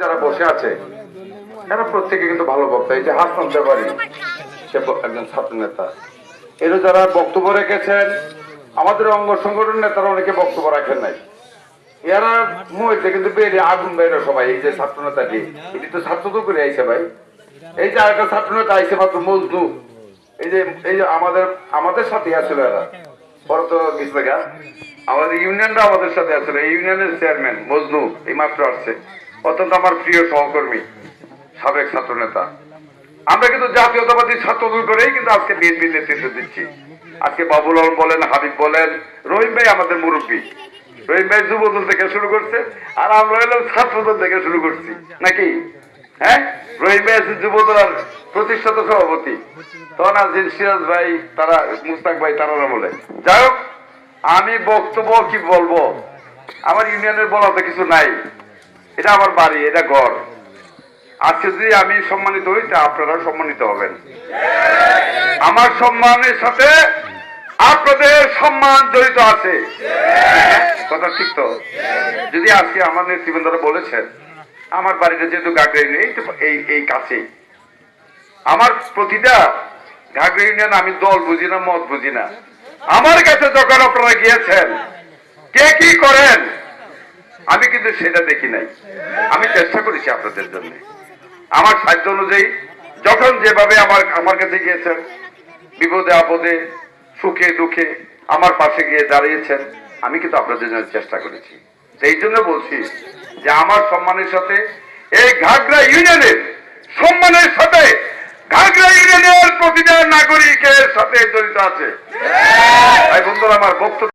যারা বসে আছে এরা প্রত্যেকে কিন্তু ভালো বক্তা। এই যে হাসান ব্যাপারী, সে একজন ছাত্র নেতা। এরও যারা বক্তব্য রেখেছেন, আমাদের অঙ্গ সংগঠন নেতারা অনেকে বক্তব্য রাখেন নাই। এরা মুহূর্তে কিন্তু বেড়ে আগুন বাইরে সবাই। এই যে ছাত্র নেতাটি, এটি তো ছাত্র তো করে আইসে ভাই। এই যে আরেকটা ছাত্র নেতা আইসে মাত্র মজনু, এই যে আমাদের সাথে আসছিল এরা পরে তো গেছিল গা, আমাদের ইউনিয়নটা আমাদের সাথে আসলে। এই ইউনিয়নের চেয়ারম্যান মজনু এই মাত্র আসছে, অত্যন্ত আমার প্রিয় সহকর্মী, সাবেক ছাত্র নেতা। আমরা কিন্তু জাতীয়তাবাদী ছাত্র দল করেই কিন্তু আজকে বিএনপি নেতৃত্ব দিচ্ছি। আজকে বাবুল আলম বলেন, হাবিব বলেন, রহিম ভাই আমাদের মুরব্বী। রহিম ভাই যুবদল থেকে শুরু করছে, আর আমরা এলাম ছাত্রদল থেকে শুরু করছি নাকি? হ্যাঁ, রহিম ভাই আছে যুবদলের প্রতিষ্ঠাতা সভাপতি, তখন আছেন সিরাজ ভাই, তারা মুস্তাক ভাই, তারা বলে। যাই হোক, আমি বক্তব্য কি বলবো, আমার ইউনিয়নের বলাতে কিছু নাই। এটা আমার বাড়ি, এটা ঘর। আজকে যদি আমি সম্মানিত হই, তা আপনারা সম্মানিত হবেন। আমার সম্মানের সাথে আপনাদের সম্মান জড়িত আছে, কথা ঠিক তো? যদি আজকে আমার নেতৃবৃন্দরা বলেছেন, আমার বাড়িটা যেহেতু গাগরা ইউনিয়ন এই কাছেই, আমার প্রতিটা গাগরা ইউনিয়ন, আমি দল বুঝি না, মত বুঝি না। আমার কাছে যখন আপনারা গিয়েছেন, কে কি করেন আমি কিন্তু সেটা দেখি নাই। আমি চেষ্টা করেছি আপনাদের জন্য আমার সাধ্য অনুযায়ী, যখন যেভাবে আমার কাছে গিয়েছেন, বিপদে আপদে সুখে দুঃখে আমার পাশে গিয়ে দাঁড়িয়েছেন, আমি কিন্তু আপনাদের জন্য চেষ্টা করেছি। এই জন্য বলছি যে আমার সম্মানের সাথে এই ঘাগরা ইউনিয়নের সম্মানের সাথে ঘাগরা ইউনিয়নের প্রতিটা নাগরিকের সাথে জড়িত আছে। তাই বন্ধুরা, আমার বক্তব্য